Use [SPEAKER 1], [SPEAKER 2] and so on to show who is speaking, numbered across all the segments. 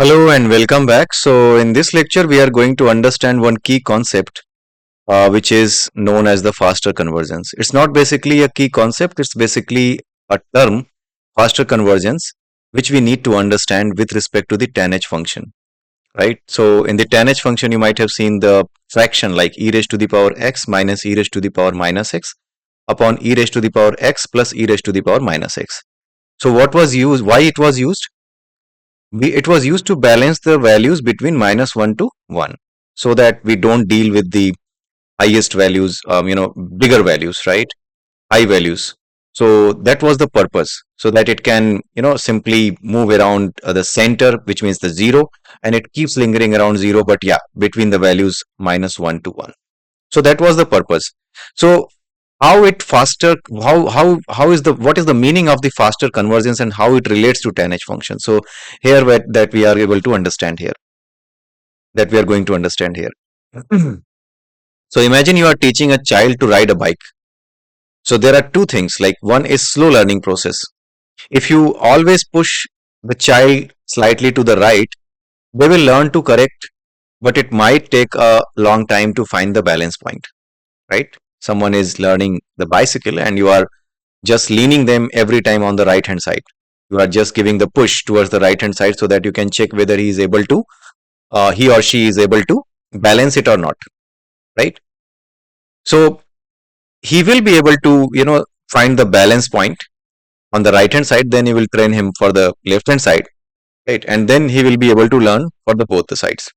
[SPEAKER 1] Hello and welcome back. So, in this lecture, we are going to understand one key concept, which is known as the faster convergence. It's not basically a key concept, it's basically a term, faster convergence, which we need to understand with respect to the tanh function, right? So, in the tanh function, you might have seen the fraction like e raised to the power x minus e raised to the power minus x upon e raised to the power x plus e raised to the power minus x. So, what was used, why it was used? It was used to balance the values between -1 to 1 so that we don't deal with the highest values, bigger values, right? High values. So that was the purpose, so that it can, simply move around the center, which means the zero, and it keeps lingering around zero, but yeah, between the values -1 to 1. So that was the purpose. So how it faster, how is the, what is the meaning of the faster convergence and how it relates to tanh function? So here that we are able to understand here, that we are going to understand here. So imagine you are teaching a child to ride a bike. So there are two things, like one is slow learning process. If you always push the child slightly to the right, they will learn to correct, but it might take a long time to find the balance point, right? Someone is learning the bicycle and you are just leaning them every time on the right hand side. You are just giving the push towards the right hand side so that you can check whether he is able to, he or she is able to balance it or not, right? So he will be able to, find the balance point on the right hand side. Then you will train him for the left hand side, right? And then he will be able to learn for the both the sides,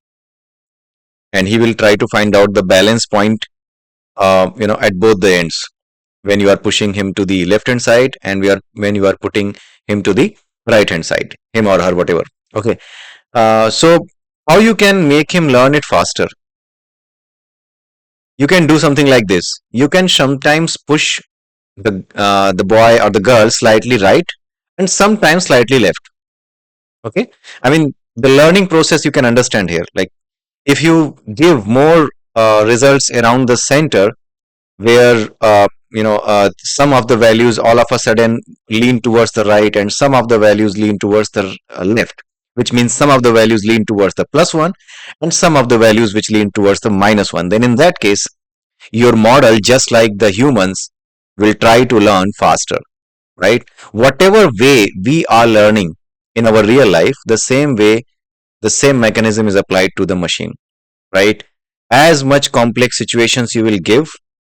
[SPEAKER 1] and he will try to find out the balance point, at both the ends, when you are pushing him to the left hand side and when you are putting him to the right hand side, him or her, whatever. Okay. So how you can make him learn it faster? You can do something like this. You can sometimes push the boy or the girl slightly right and sometimes slightly left. Okay. I mean, the learning process you can understand here. Like if you give more results around the center, where some of the values all of a sudden lean towards the right and some of the values lean towards the left, which means some of the values lean towards the +1 and some of the values which lean towards the -1, then in that case your model, just like the humans, will try to learn faster, right? Whatever way we are learning in our real life, the same way, the same mechanism is applied to the machine, right? As much complex situations you will give,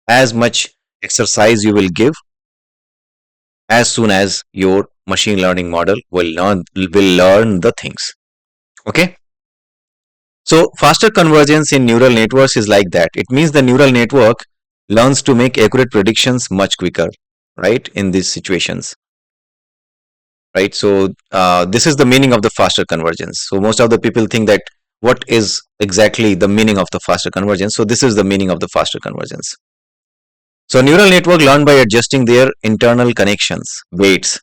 [SPEAKER 1] as much exercise you will give, as soon as your machine learning model will learn the things. Okay. So faster convergence in neural networks is like that. It means the neural network learns to make accurate predictions much quicker, right? In these situations, right? So this is the meaning of the faster convergence. So most of the people think that what is exactly the meaning of the faster convergence? So this is the meaning of the faster convergence. So neural network learn by adjusting their internal connections, weights.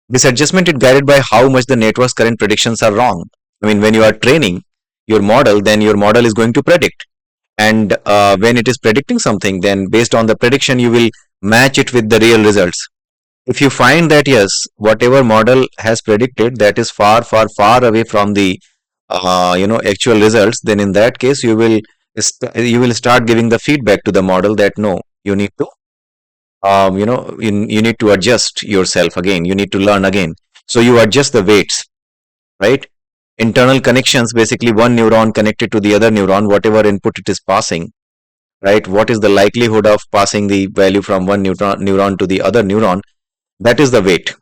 [SPEAKER 1] This adjustment is guided by how much the network's current predictions are wrong. I mean, when you are training your model, then your model is going to predict. And when it is predicting something, then based on the prediction, you will match it with the real results. If you find that yes, whatever model has predicted, that is far, far, far away from the actual results, then in that case you will start giving the feedback to the model that no, you need to you need to adjust yourself again, you need to learn again. So you adjust the weights, right? Internal connections, basically one neuron connected to the other neuron, whatever input it is passing, right? What is the likelihood of passing the value from one neuron to the other neuron? That is the weight.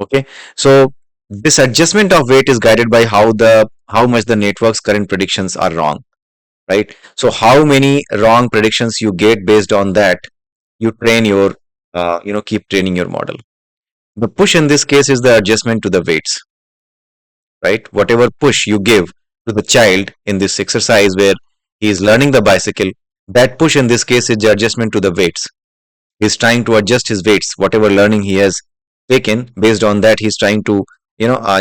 [SPEAKER 1] Okay. So this adjustment of weight is guided by how much the network's current predictions are wrong, right? So how many wrong predictions you get, based on that you train your keep training your model. The push in this case is the adjustment to the weights, right? Whatever push you give to the child in this exercise where he is learning the bicycle, that push in this case is the adjustment to the weights. He's trying to adjust his weights, whatever learning he has taken. Based on that, he's trying to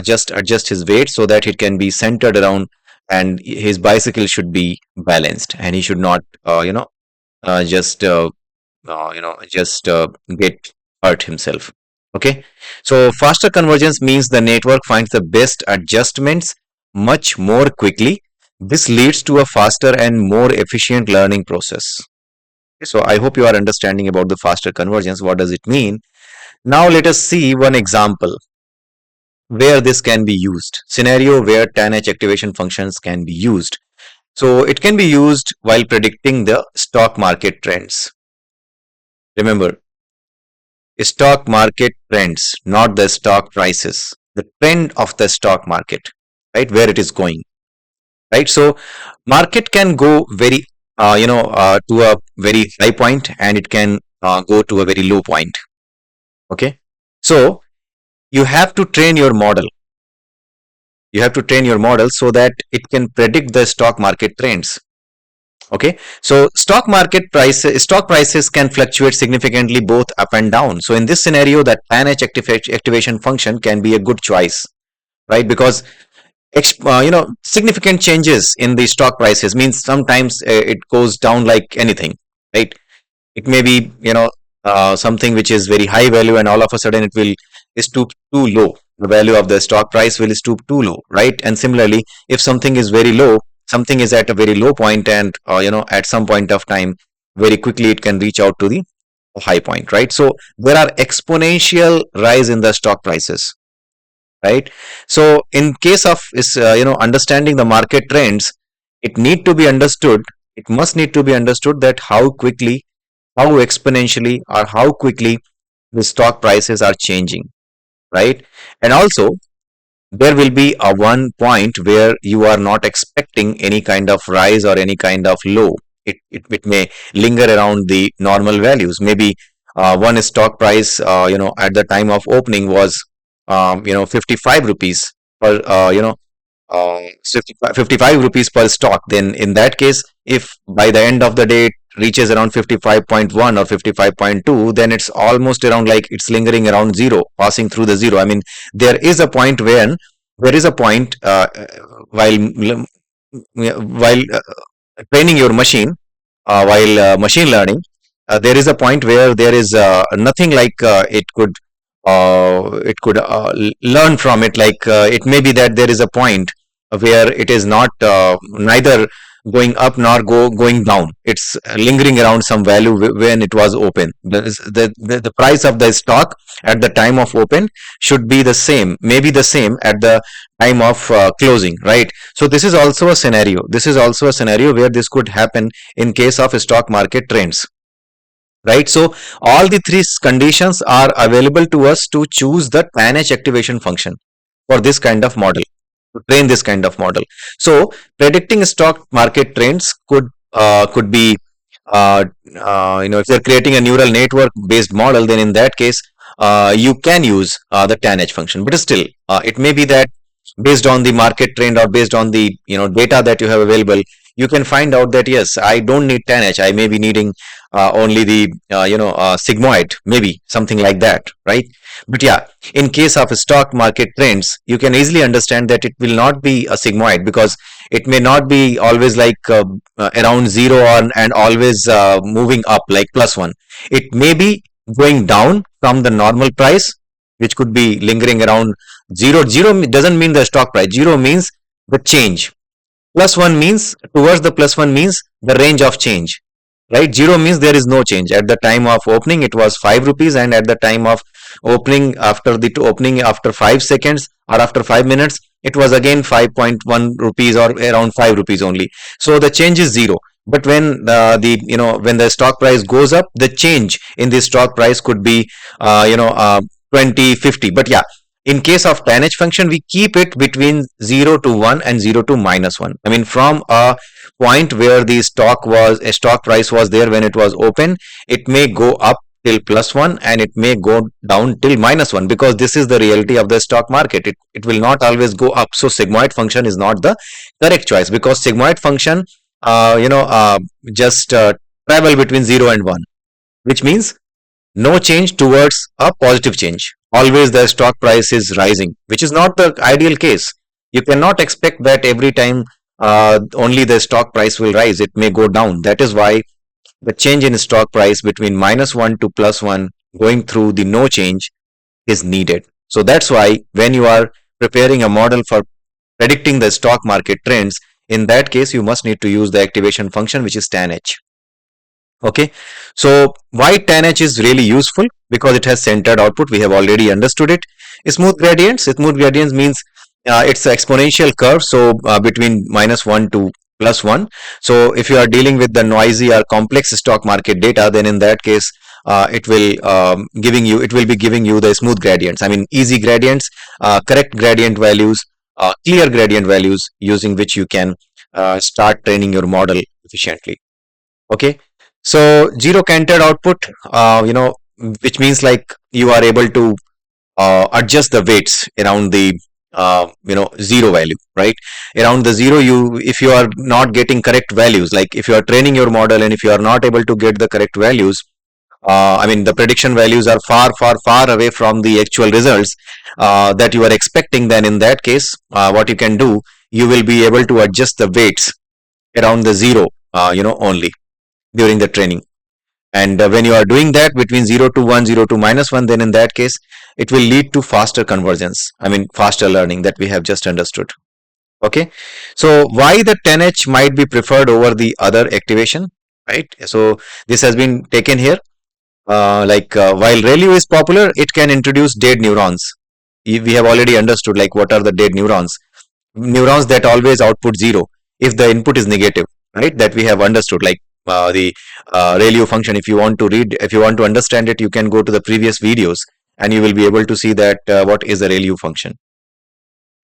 [SPEAKER 1] just adjust his weight so that it can be centered around, and his bicycle should be balanced, and he should not just get hurt himself. Okay. So faster convergence means the network finds the best adjustments much more quickly. This leads to a faster and more efficient learning process. So I hope you are understanding about the faster convergence. What does it mean? Now let us see one example where this can be used. Scenario where TANH activation functions can be used. So it can be used while predicting the stock market trends. Remember, stock market trends, not the stock prices. The trend of the stock market, right? Where it is going, right? So market can go very, to a very high point, and it can go to a very low point. Okay. So you have to train your model. You have to train your model so that it can predict the stock market trends. Okay, so stock prices can fluctuate significantly both up and down. So in this scenario, that TANH activation function can be a good choice, right? Because significant changes in the stock prices means sometimes it goes down like anything, right? It may be something which is very high value, and all of a sudden it will stoop too low. The value of the stock price will stoop too low, right? And similarly, if something is very low, something is at a very low point, and at some point of time, very quickly it can reach out to the high point, right? So there are exponential rise in the stock prices, right? So in case of is understanding the market trends, it need to be understood. It must need to be understood that how quickly, how exponentially, or how quickly the stock prices are changing, right? And also there will be a one point where you are not expecting any kind of rise or any kind of low. It may linger around the normal values. Maybe one stock price at the time of opening was 55 rupees per 55 rupees per stock. Then in that case, if by the end of the day it reaches around 55.1 or 55.2, then it's almost around like it's lingering around zero, passing through the zero. I mean, there is a point when there is a point while training your machine, while machine learning, there is a point where there is nothing like it could learn from it. Like it may be that there is a point where it is not neither going up nor going down. It's lingering around some value when it was open. The price of the stock at the time of open should be the same, maybe the same at the time of closing, right? So this is also a scenario. This is also a scenario where this could happen in case of stock market trends, right? So all the three conditions are available to us to choose the TANH activation function for this kind of model, to train this kind of model. So predicting stock market trends could be if you're creating a neural network based model, then in that case you can use the TANH function. But still, it may be that based on the market trend or based on the data that you have available, you can find out that yes, I don't need TANH. I may be needing only the sigmoid, maybe something like that, right? But yeah, in case of stock market trends, you can easily understand that it will not be a sigmoid, because it may not be always like around zero and always moving up like +1. It may be going down from the normal price, which could be lingering around zero. Zero doesn't mean the stock price. Zero means the change. +1 means, towards the +1 means the range of change, right? Zero means there is no change. At the time of opening it was 5 rupees, and at the time of opening, after the opening, after 5 seconds or after 5 minutes, it was again 5.1 rupees or around 5 rupees only. So the change is zero. But when when the stock price goes up, the change in the stock price could be 20, 50. But yeah, in case of TANH function, we keep it between 0 to 1 and 0 to -1. I mean, from a point where the stock price was there when it was open, it may go up till +1 and it may go down till -1, because this is the reality of the stock market. It will not always go up. So sigmoid function is not the correct choice, because sigmoid function just travel between 0 and 1, which means no change towards a positive change. Always the stock price is rising, which is not the ideal case. You cannot expect that every time only the stock price will rise. It may go down. That is why the change in stock price between -1 to +1, going through the no change, is needed. So that's why when you are preparing a model for predicting the stock market trends, in that case you must need to use the activation function, which is tan h. Okay, so why tan h is really useful? Because it has centered output. We have already understood it. Smooth gradients means it's an exponential curve, so between -1 to +1. So if you are dealing with the noisy or complex stock market data, then in that case it will be giving you the smooth gradients. I mean easy gradients, correct gradient values, clear gradient values, using which you can start training your model efficiently. Okay, so zero canted output, which means like you are able to adjust the weights around the zero value, right? Around the zero, if you are not getting correct values, like if you are training your model and if you are not able to get the correct values, I mean the prediction values are far away from the actual results that you are expecting, then in that case what you can do, you will be able to adjust the weights around the zero only during the training. And when you are doing that between 0 to 1, 0 to -1, then in that case it will lead to faster convergence, I mean faster learning, that we have just understood. Okay, so why the 10h might be preferred over the other activation, right? So this has been taken here. While ReLU is popular, it can introduce dead neurons. We have already understood like what are the dead neurons. Neurons that always output zero if the input is negative, right? That we have understood, like the ReLU function. If you want to understand it, you can go to the previous videos and you will be able to see that what is the ReLU function,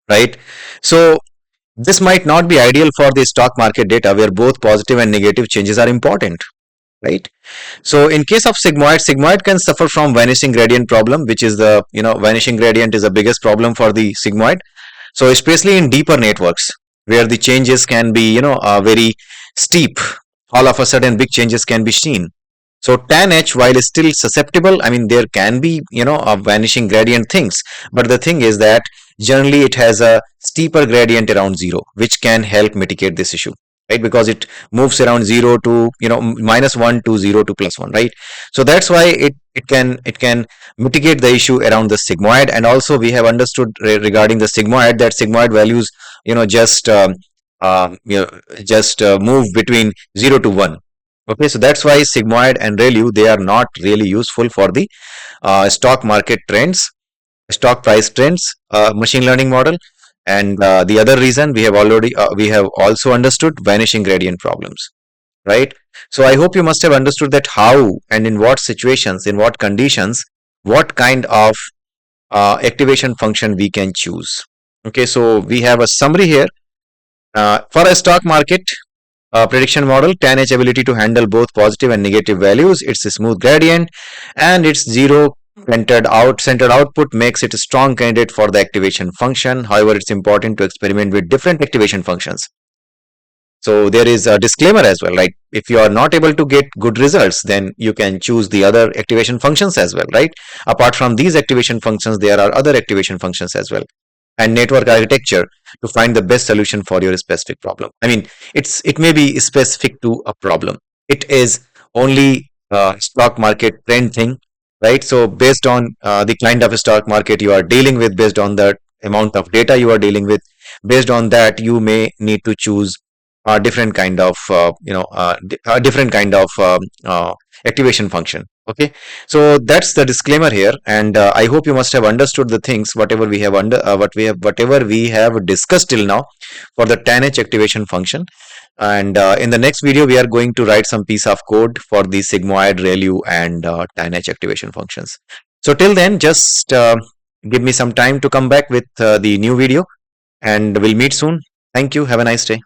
[SPEAKER 1] right? So this might not be ideal for the stock market data where both positive and negative changes are important, right? So in case of sigmoid can suffer from vanishing gradient problem, which is the vanishing gradient is the biggest problem for the sigmoid. So especially in deeper networks where the changes can be very steep, all of a sudden big changes can be seen. So tan h, while is still susceptible, I mean there can be a vanishing gradient things, but the thing is that generally it has a steeper gradient around zero, which can help mitigate this issue, right? Because it moves around 0 to -1 to 0 to +1, right? So that's why it can mitigate the issue around the sigmoid. And also we have understood regarding the sigmoid that sigmoid values just move between 0 to 1. Okay, so that's why sigmoid and ReLU, they are not really useful for the stock market trends, stock price trends, machine learning model. And the other reason we have also understood vanishing gradient problems, right? So I hope you must have understood that how and in what situations, in what conditions, what kind of activation function we can choose. Okay, so we have a summary here. For a stock market prediction model, tan h ability to handle both positive and negative values, it's a smooth gradient, and its zero centered output makes it a strong candidate for the activation function. However, it's important to experiment with different activation functions. So there is a disclaimer as well, like if you are not able to get good results, then you can choose the other activation functions as well, right? Apart from these activation functions, there are other activation functions as well, and network architecture to find the best solution for your specific problem. I mean, it may be specific to a problem. It is only stock market trend thing, right? So based on the kind of stock market you are dealing with, based on the amount of data you are dealing with, based on that you may need to choose a different kind of activation function. Okay, so that's the disclaimer here, and I hope you must have understood the things whatever we have discussed till now for the tan h activation function. And in the next video we are going to write some piece of code for the sigmoid, ReLU, and tan h activation functions. So till then, just give me some time to come back with the new video, and we'll meet soon. Thank you. Have a nice day.